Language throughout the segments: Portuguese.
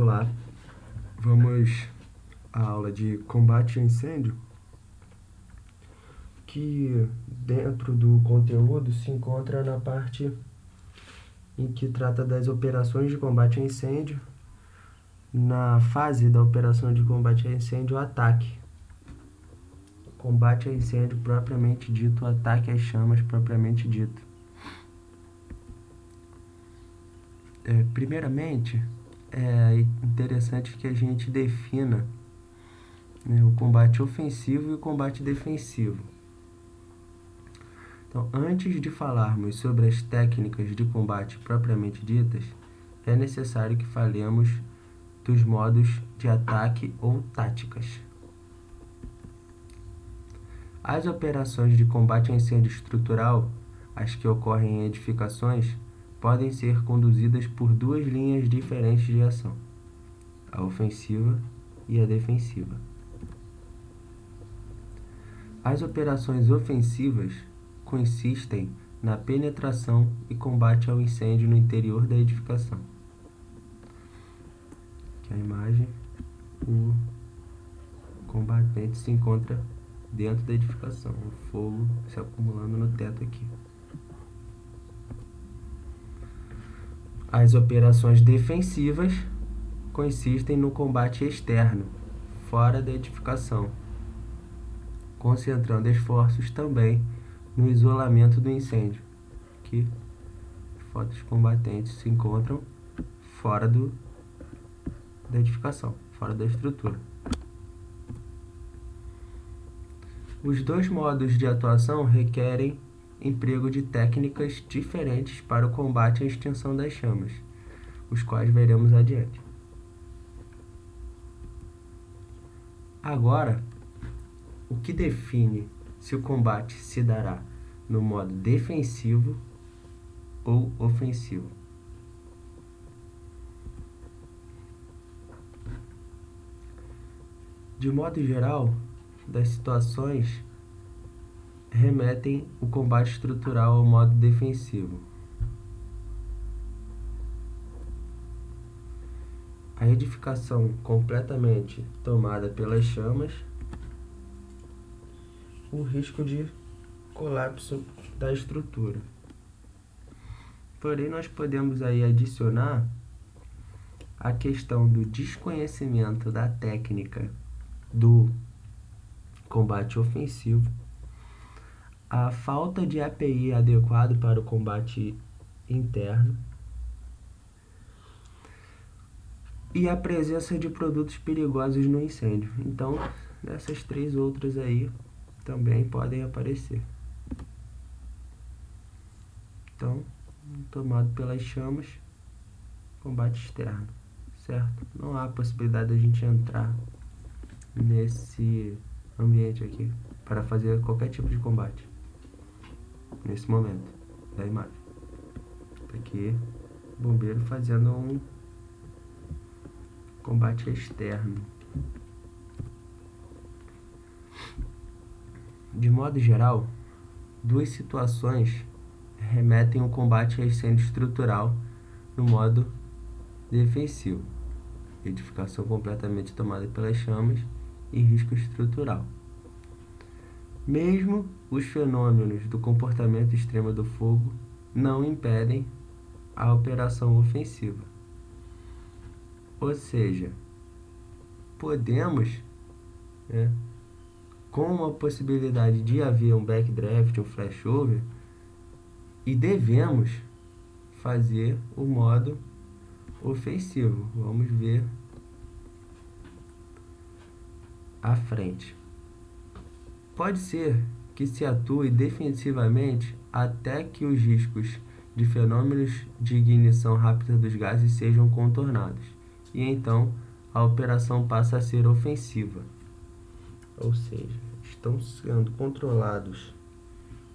Olá, vamos à aula de combate a incêndio, que dentro do conteúdo se encontra na parte em que trata das operações de combate a incêndio, na fase da operação de combate a incêndio, o ataque. Combate a incêndio propriamente dito, o ataque às chamas propriamente dito. Primeiramente, é interessante que a gente defina, né, o combate ofensivo e o combate defensivo. Então, antes de falarmos sobre as técnicas de combate propriamente ditas, é necessário que falemos dos modos de ataque ou táticas. As operações de combate a incêndio estrutural, as que ocorrem em edificações, podem ser conduzidas por duas linhas diferentes de ação: a ofensiva e a defensiva. As operações ofensivas consistem na penetração e combate ao incêndio no interior da edificação. Aqui a imagem, o combatente se encontra dentro da edificação, o fogo se acumulando no teto aqui. As operações defensivas consistem no combate externo, fora da edificação, concentrando esforços também no isolamento do incêndio. Aqui, os combatentes se encontram fora da edificação, fora da estrutura. Os dois modos de atuação requerem emprego de técnicas diferentes para o combate à extinção das chamas, os quais veremos adiante. Agora, o que define se o combate se dará no modo defensivo ou ofensivo? De modo geral, das situações remetem o combate estrutural ao modo defensivo. A edificação completamente tomada pelas chamas, o risco de colapso da estrutura. Porém, nós podemos aí adicionar a questão do desconhecimento da técnica do combate ofensivo, a falta de API adequado para o combate interno e a presença de produtos perigosos no incêndio. Então, essas três outras aí também podem aparecer. Então, tomado pelas chamas, combate externo, certo? Não há possibilidade de a gente entrar nesse ambiente aqui para fazer qualquer tipo de combate nesse momento da imagem. Tá aqui o bombeiro fazendo um combate externo. De modo geral, duas situações remetem ao combate a incêndio estrutural no modo defensivo: edificação completamente tomada pelas chamas e risco estrutural. Mesmo os fenômenos do comportamento extremo do fogo não impedem a operação ofensiva. Ou seja, podemos, com a possibilidade de haver um backdraft, um flashover, e devemos fazer o modo ofensivo. Vamos ver à frente. Pode ser que se atue defensivamente até que os riscos de fenômenos de ignição rápida dos gases sejam contornados, e então a operação passa a ser ofensiva. Ou seja, estão sendo controlados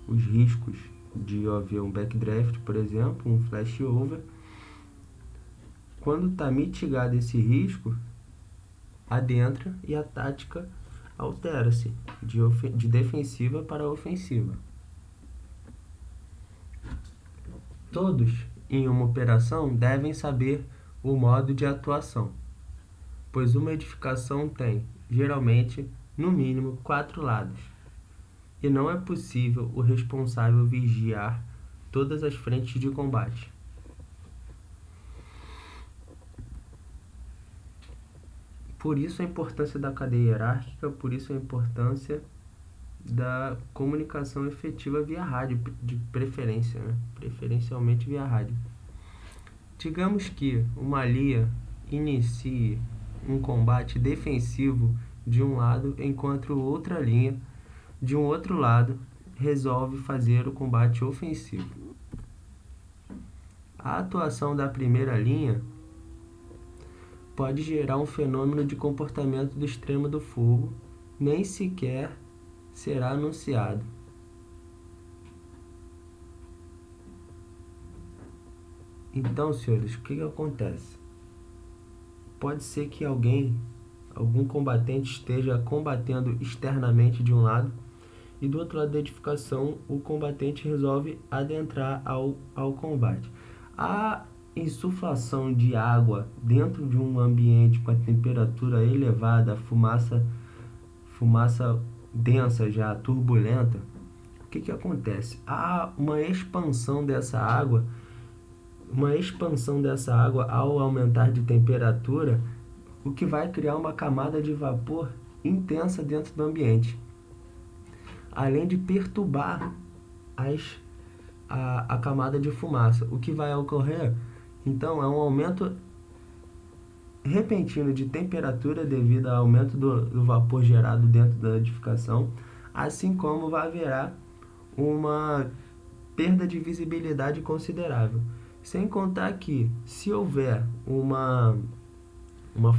os riscos de haver um backdraft, por exemplo, um flashover. Quando está mitigado esse risco, adentra e a tática altera-se de defensiva para ofensiva. Todos em uma operação devem saber o modo de atuação. pois uma edificação tem, geralmente, no mínimo 4 lados, e não é possível o responsável vigiar todas as frentes de combate. Por isso a importância da cadeia hierárquica, por isso a importância da comunicação efetiva via rádio, de preferência, né? Preferencialmente via rádio. Digamos que uma linha inicie um combate defensivo de um lado, enquanto outra linha de um outro lado resolve fazer o combate ofensivo. A atuação da primeira linha pode gerar um fenômeno de comportamento do extremo do fogo, nem sequer será anunciado. Então, senhores, o que acontece? Pode ser que algum combatente esteja combatendo externamente de um lado, e do outro lado da edificação o combatente resolve adentrar ao combate. A insuflação de água dentro de um ambiente com a temperatura elevada, fumaça densa já, turbulenta, o que acontece? Há uma expansão dessa água ao aumentar de temperatura, o que vai criar uma camada de vapor intensa dentro do ambiente, além de perturbar a camada de fumaça. O que vai ocorrer, então, é um aumento repentino de temperatura devido ao aumento do vapor gerado dentro da edificação, assim como vai haver uma perda de visibilidade considerável. Sem contar que, se houver uma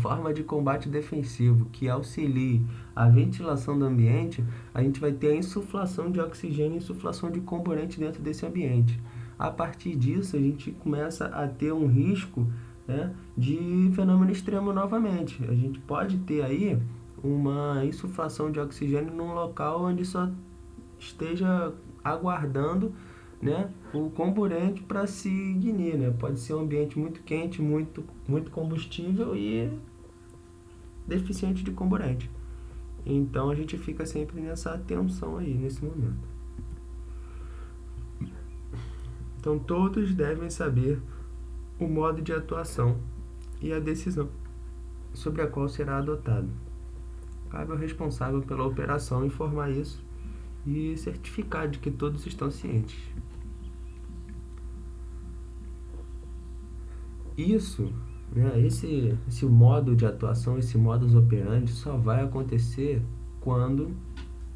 forma de combate defensivo que auxilie a ventilação do ambiente, a gente vai ter a insuflação de oxigênio e insuflação de comburente dentro desse ambiente. A partir disso, a gente começa a ter um risco, né, de fenômeno extremo novamente. A gente pode ter aí uma insuflação de oxigênio num local onde só esteja aguardando, né, o comburente para se ignitar, né? Pode ser um ambiente muito quente, muito combustível e deficiente de comburente. Então a gente fica sempre nessa atenção aí, nesse momento. Então todos devem saber o modo de atuação e a decisão sobre a qual será adotado. Cabe ao responsável pela operação informar isso e certificar de que todos estão cientes. Isso, né, esse modo de atuação, esse modus operandi só vai acontecer quando,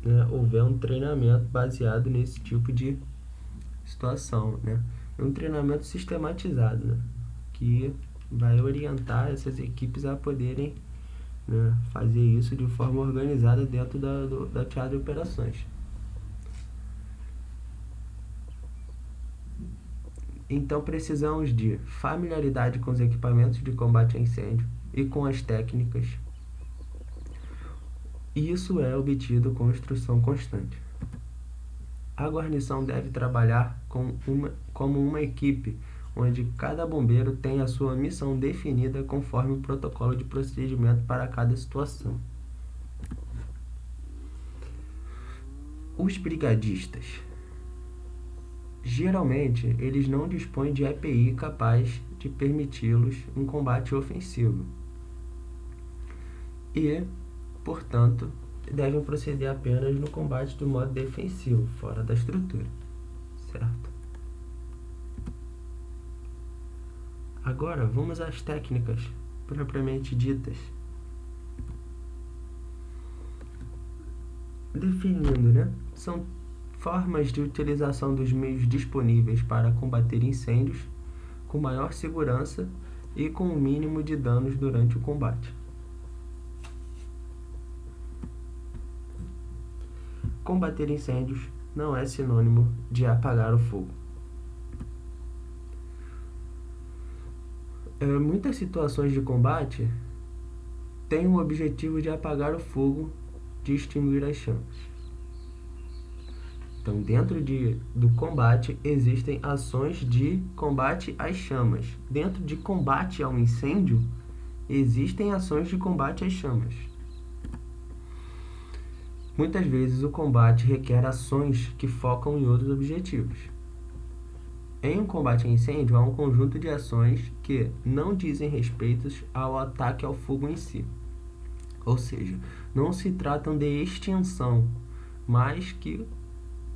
né, houver um treinamento baseado nesse tipo de situação, né? Um treinamento sistematizado, né, que vai orientar essas equipes a poderem, né, fazer isso de forma organizada dentro da teatro de operações. Então precisamos de familiaridade com os equipamentos de combate a incêndio e com as técnicas. Isso é obtido com instrução constante. A guarnição deve trabalhar como uma equipe, onde cada bombeiro tem a sua missão definida conforme o protocolo de procedimento para cada situação. Os brigadistas. Geralmente, eles não dispõem de EPI capaz de permiti-los um combate ofensivo e, portanto, devem proceder apenas no combate do modo defensivo, fora da estrutura, certo? Agora, vamos às técnicas propriamente ditas. Definindo, né? São formas de utilização dos meios disponíveis para combater incêndios com maior segurança e com o mínimo de danos durante o combate. Combater incêndios não é sinônimo de apagar o fogo. Muitas situações de combate têm o objetivo de apagar o fogo, de extinguir as chamas. Então, dentro do combate, existem ações de combate às chamas. Dentro de combate ao incêndio, existem ações de combate às chamas. Muitas vezes o combate requer ações que focam em outros objetivos. Em um combate a incêndio, há um conjunto de ações que não dizem respeito ao ataque ao fogo em si. Ou seja, não se tratam de extinção, mas que,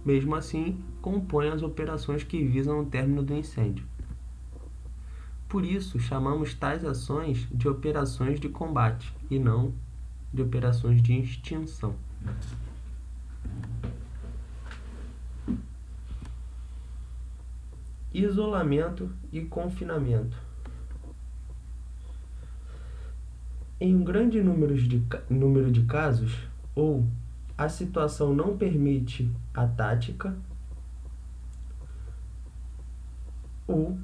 mesmo assim, compõem as operações que visam o término do incêndio. Por isso, chamamos tais ações de operações de combate e não de operações de extinção. Isolamento e confinamento. Em um grande número de casos, ou a situação não permite a tática, ou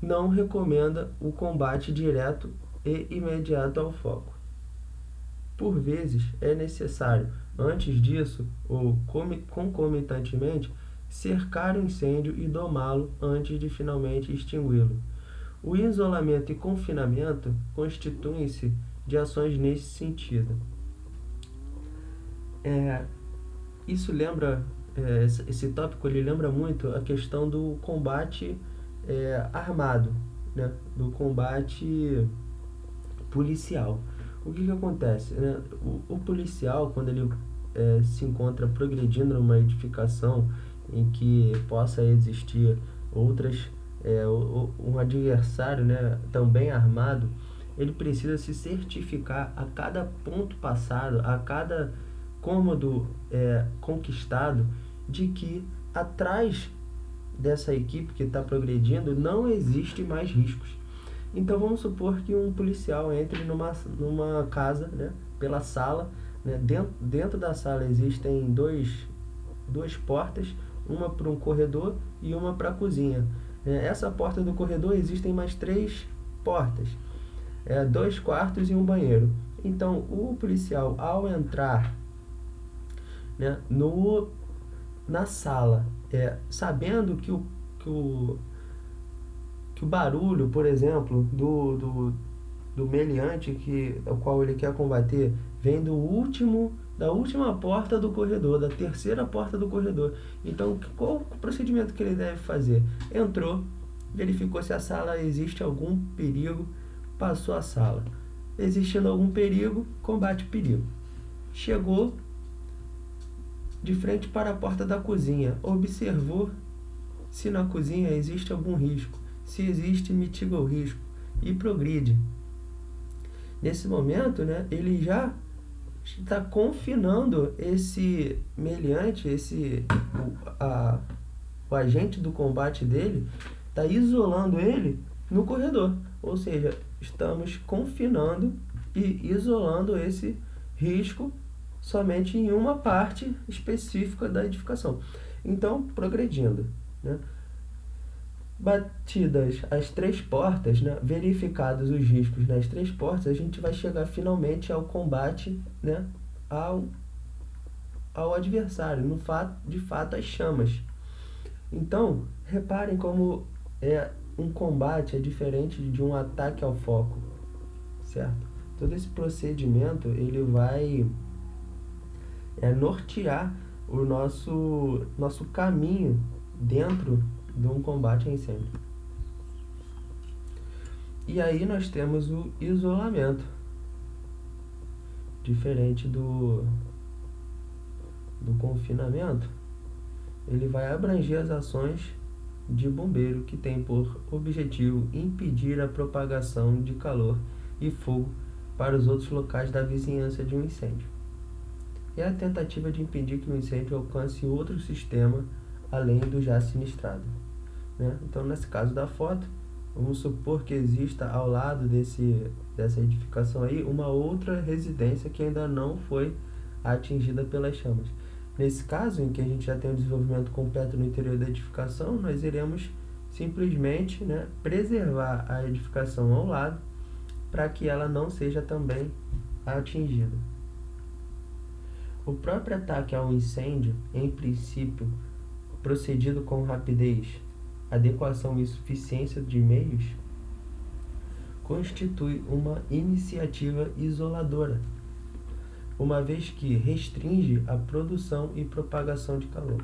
não recomenda o combate direto e imediato ao foco. Por vezes, é necessário, antes disso, ou concomitantemente, cercar o incêndio e domá-lo antes de finalmente extingui-lo. O isolamento e confinamento constituem-se de ações nesse sentido. Esse tópico ele lembra muito a questão do combate armado, né? Do combate policial. O que acontece? Né? O policial, quando ele se encontra progredindo numa edificação em que possa existir um adversário, né, também armado, ele precisa se certificar a cada ponto passado, a cada cômodo conquistado, de que atrás dessa equipe que está progredindo não existe mais riscos. Então vamos supor que um policial entre numa casa, né, pela sala, né, dentro da sala existem duas portas, uma para um corredor e uma para a cozinha. Essa porta do corredor existem mais 3 portas, 2 quartos e um banheiro. Então o policial, ao entrar, né, na sala, sabendo que o barulho, por exemplo, do meliante o qual ele quer combater, vem da última porta do corredor, da terceira porta do corredor. Então, qual o procedimento que ele deve fazer? Entrou, verificou se a sala existe algum perigo, passou a sala. Existindo algum perigo, combate o perigo. Chegou de frente para a porta da cozinha, observou se na cozinha existe algum risco. Se existe, mitiga o risco e progride. Nesse momento, né, ele já está confinando esse meliante, o agente do combate dele, está isolando ele no corredor. Ou seja, estamos confinando e isolando esse risco somente em uma parte específica da edificação. Então, progredindo, né? Batidas as 3 portas, né, verificados os riscos nas 3 portas, a gente vai chegar finalmente ao combate, né, ao adversário, de fato às chamas. Então, reparem como um combate é diferente de um ataque ao foco, certo? Todo esse procedimento ele vai nortear o nosso caminho dentro de um combate a incêndio. E aí nós temos o isolamento, diferente do confinamento. Ele vai abranger as ações de bombeiro que tem por objetivo impedir a propagação de calor e fogo para os outros locais da vizinhança de um incêndio. É a tentativa de impedir que o incêndio alcance outro sistema além do já sinistrado, né? Então, nesse caso da foto, vamos supor que exista ao lado dessa edificação aí uma outra residência que ainda não foi atingida pelas chamas. Nesse caso, em que a gente já tem um desenvolvimento completo no interior da edificação, nós iremos simplesmente, né, preservar a edificação ao lado para que ela não seja também atingida. O próprio ataque ao incêndio, em princípio, procedido com rapidez, adequação e suficiência de meios, constitui uma iniciativa isoladora, uma vez que restringe a produção e propagação de calor.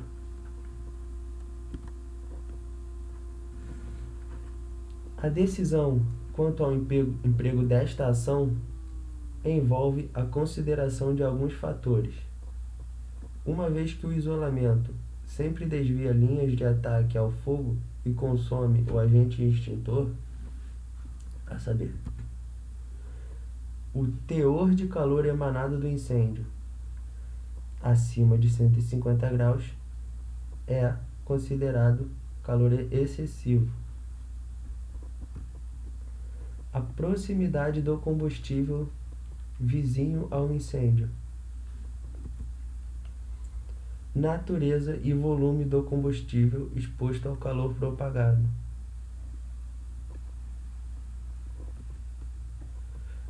A decisão quanto ao emprego desta ação envolve a consideração de alguns fatores. Uma vez que o isolamento sempre desvia linhas de ataque ao fogo e consome o agente extintor, a saber, o teor de calor emanado do incêndio acima de 150 graus é considerado calor excessivo. A proximidade do combustível vizinho ao incêndio, natureza e volume do combustível exposto ao calor propagado,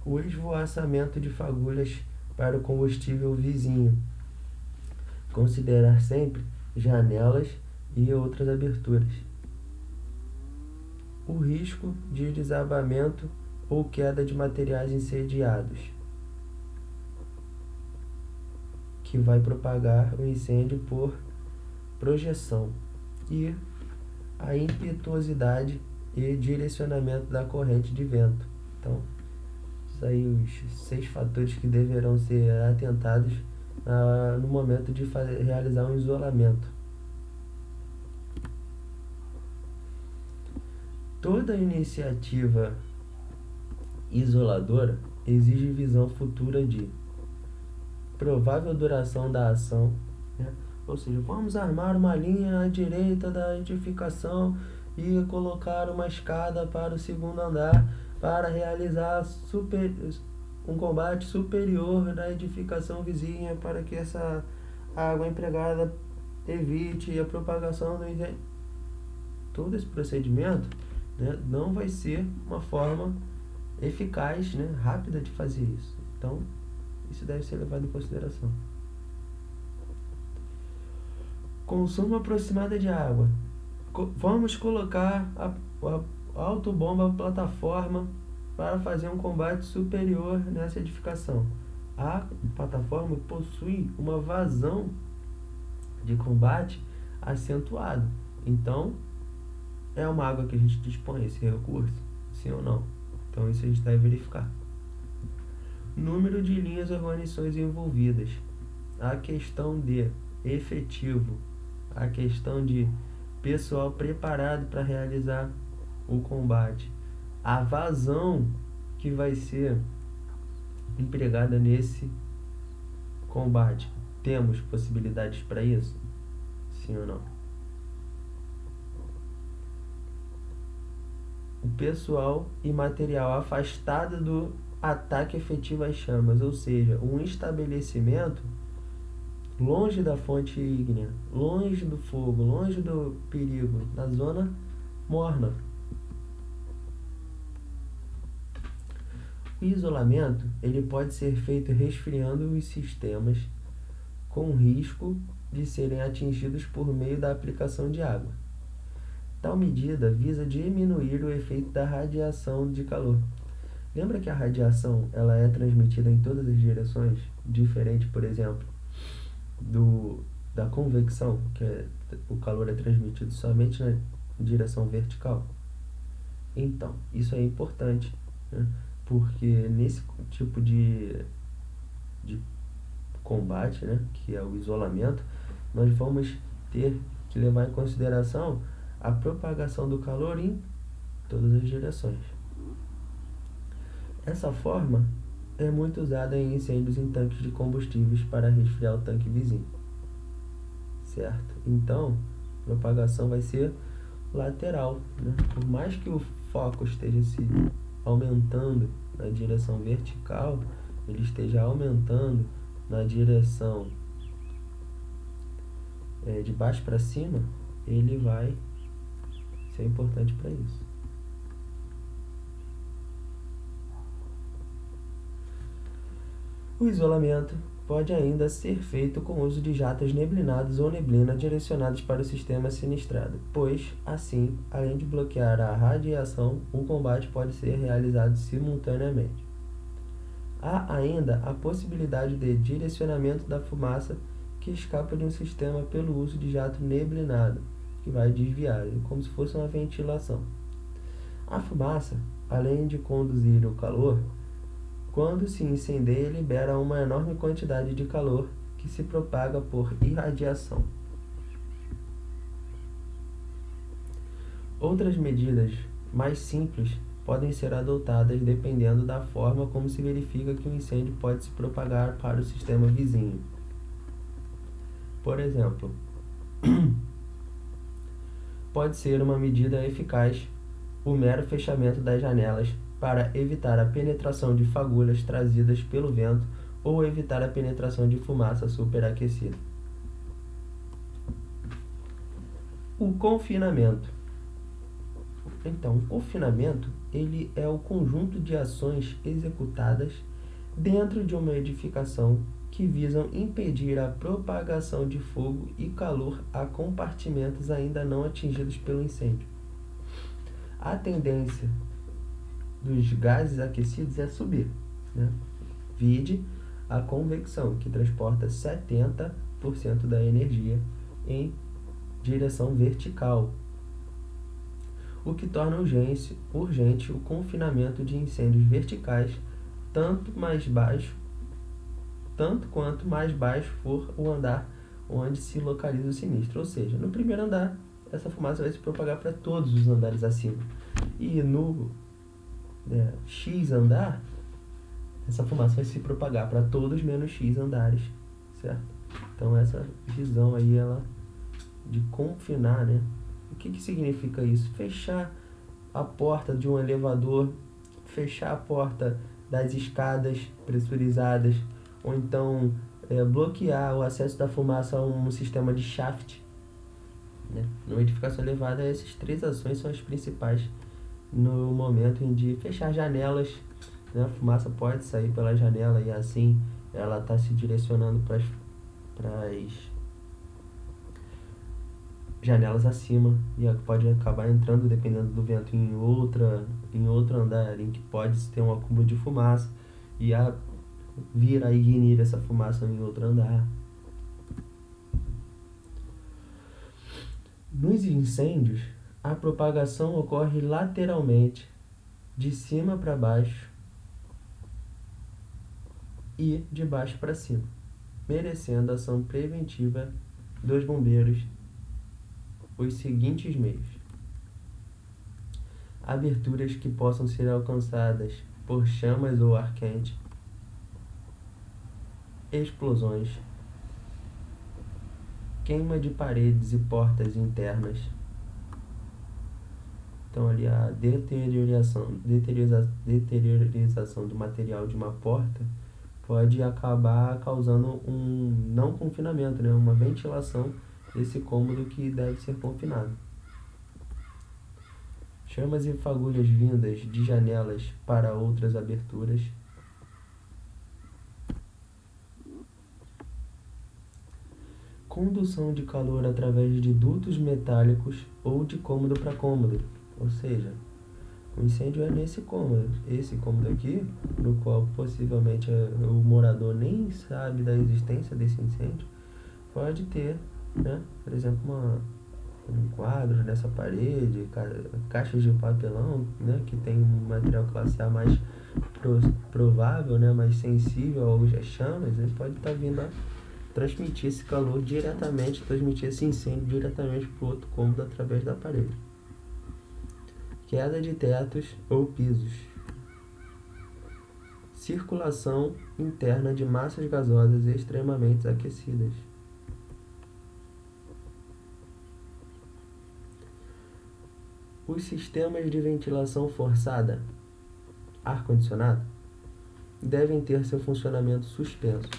o esvoaçamento de fagulhas para o combustível vizinho, considerar sempre janelas e outras aberturas, o risco de desabamento ou queda de materiais incendiados, que vai propagar o incêndio por projeção, e a impetuosidade e direcionamento da corrente de vento. Então, isso aí, os 6 fatores que deverão ser atentados no momento de realizar um isolamento. Toda iniciativa isoladora exige visão futura de provável duração da ação, né? Ou seja, vamos armar uma linha à direita da edificação e colocar uma escada para o segundo andar para realizar um combate superior na edificação vizinha para que essa água empregada evite a propagação do incêndio. Todo esse procedimento, né, não vai ser uma forma eficaz, né, rápida de fazer isso. Então, isso deve ser levado em consideração. Consumo aproximado de água. Vamos colocar a autobomba plataforma para fazer um combate superior nessa edificação. A plataforma possui uma vazão de combate acentuado. Então, é uma água que a gente dispõe, esse recurso? Sim ou não? Então, isso a gente deve verificar. Número de linhas ou guarnições envolvidas. A questão de efetivo. A questão de pessoal preparado para realizar o combate. A vazão que vai ser empregada nesse combate. Temos possibilidades para isso? Sim ou não? O pessoal e material afastado do ataque efetivo às chamas, ou seja, um estabelecimento longe da fonte ígnea, longe do fogo, longe do perigo, na zona morna. O isolamento ele pode ser feito resfriando os sistemas com risco de serem atingidos por meio da aplicação de água. Tal medida visa diminuir o efeito da radiação de calor. Lembra que a radiação ela é transmitida em todas as direções, diferente, por exemplo, da convecção, que o calor é transmitido somente na direção vertical? Então, isso é importante, né? Porque nesse tipo de combate, né, que é o isolamento, nós vamos ter que levar em consideração a propagação do calor em todas as direções. Essa forma é muito usada em incêndios em tanques de combustíveis para resfriar o tanque vizinho, certo? Então, a propagação vai ser lateral, né? Por mais que o foco esteja se aumentando na direção vertical, ele esteja aumentando na direção de baixo para cima, ele vai ser importante para isso. O isolamento pode ainda ser feito com o uso de jatos neblinados ou neblina direcionados para o sistema sinistrado, pois, assim, além de bloquear a radiação, o combate pode ser realizado simultaneamente. Há ainda a possibilidade de direcionamento da fumaça que escapa de um sistema pelo uso de jato neblinado, que vai desviar, como se fosse uma ventilação. A fumaça, além de conduzir o calor, quando se incendeia, libera uma enorme quantidade de calor que se propaga por irradiação. Outras medidas mais simples podem ser adotadas dependendo da forma como se verifica que o incêndio pode se propagar para o sistema vizinho. Por exemplo, pode ser uma medida eficaz o mero fechamento das janelas para evitar a penetração de fagulhas trazidas pelo vento ou evitar a penetração de fumaça superaquecida. O confinamento. Então, o confinamento ele é o conjunto de ações executadas dentro de uma edificação que visam impedir a propagação de fogo e calor a compartimentos ainda não atingidos pelo incêndio. A tendência dos gases aquecidos é subir, né? Vide a convecção, que transporta 70% da energia em direção vertical, o que torna urgente o confinamento de incêndios verticais, tanto quanto mais baixo for o andar onde se localiza o sinistro. Ou seja, no primeiro andar, essa fumaça vai se propagar para todos os andares acima. E no X andar, essa fumaça vai se propagar para todos menos X andares, certo? Então essa visão aí, ela de confinar, né? O que significa isso? Fechar a porta de um elevador, fechar a porta das escadas pressurizadas, ou então bloquear o acesso da fumaça a um sistema de shaft, né? Numa edificação elevada, essas três ações são as principais no momento em de fechar janelas, né? A fumaça pode sair pela janela e assim ela está se direcionando para as janelas acima e pode acabar entrando, dependendo do vento, em outro andar em que pode ter um acúmulo de fumaça e vir a ignitar essa fumaça em outro andar. Nos incêndios, a propagação ocorre lateralmente, de cima para baixo e de baixo para cima, merecendo a ação preventiva dos bombeiros os seguintes meios: aberturas que possam ser alcançadas por chamas ou ar quente, explosões, queima de paredes e portas internas. Então ali a deteriorização do material de uma porta pode acabar causando um não confinamento, né? Uma ventilação desse cômodo que deve ser confinado. Chamas e fagulhas vindas de janelas para outras aberturas. Condução de calor através de dutos metálicos ou de cômodo para cômodo. Ou seja, o incêndio é nesse cômodo. Esse cômodo aqui, no qual possivelmente o morador nem sabe da existência desse incêndio, pode ter, né, por exemplo, um quadro nessa parede, caixas de papelão, né, que tem um material classe A mais provável, né, mais sensível às chamas. Ele pode estar vindo a transmitir esse calor diretamente, transmitir esse incêndio diretamente para o outro cômodo através da parede. Queda de tetos ou pisos. Circulação interna de massas gasosas extremamente aquecidas. Os sistemas de ventilação forçada, ar-condicionado, devem ter seu funcionamento suspenso,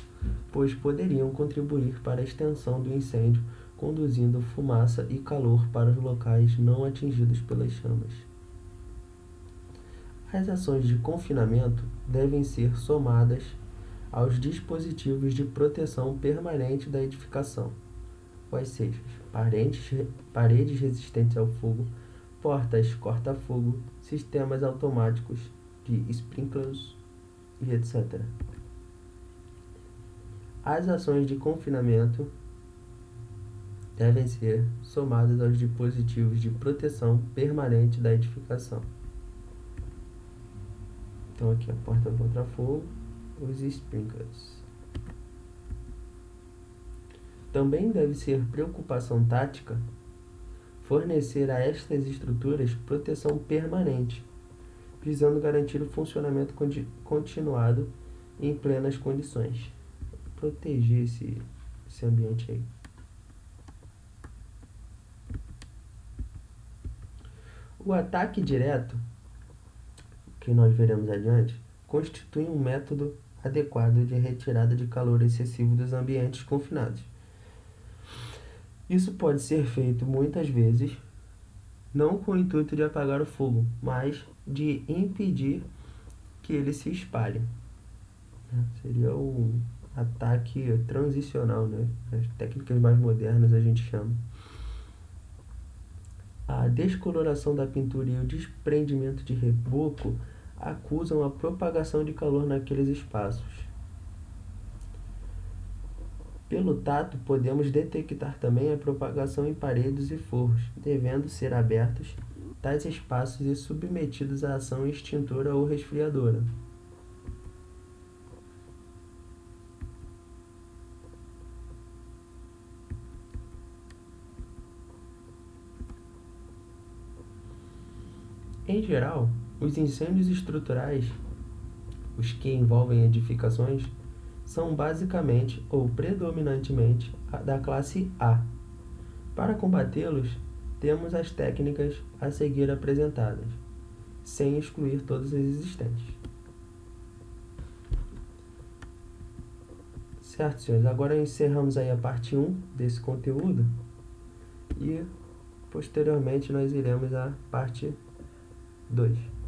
pois poderiam contribuir para a extensão do incêndio, conduzindo fumaça e calor para os locais não atingidos pelas chamas. As ações de confinamento devem ser somadas aos dispositivos de proteção permanente da edificação, quais sejam paredes resistentes ao fogo, portas corta-fogo, sistemas automáticos de sprinklers e etc. As ações de confinamento devem ser somadas aos dispositivos de proteção permanente da edificação. Então aqui a porta contra-fogo, os sprinklers. Também deve ser preocupação tática fornecer a estas estruturas proteção permanente, visando garantir o funcionamento continuado em plenas condições. Proteger esse ambiente aí. O ataque direto, que nós veremos adiante, constitui um método adequado de retirada de calor excessivo dos ambientes confinados. Isso pode ser feito muitas vezes, não com o intuito de apagar o fogo, mas de impedir que ele se espalhe. Seria um ataque transicional, né? As técnicas mais modernas a gente chama. A descoloração da pintura e o desprendimento de reboco acusam a propagação de calor naqueles espaços. Pelo tato, podemos detectar também a propagação em paredes e forros, devendo ser abertos tais espaços e submetidos à ação extintora ou resfriadora. Em geral, os incêndios estruturais, os que envolvem edificações, são basicamente ou predominantemente da classe A. Para combatê-los, temos as técnicas a seguir apresentadas, sem excluir todas as existentes. Certo, senhores? Agora encerramos aí a parte 1 desse conteúdo e posteriormente nós iremos à parte 2.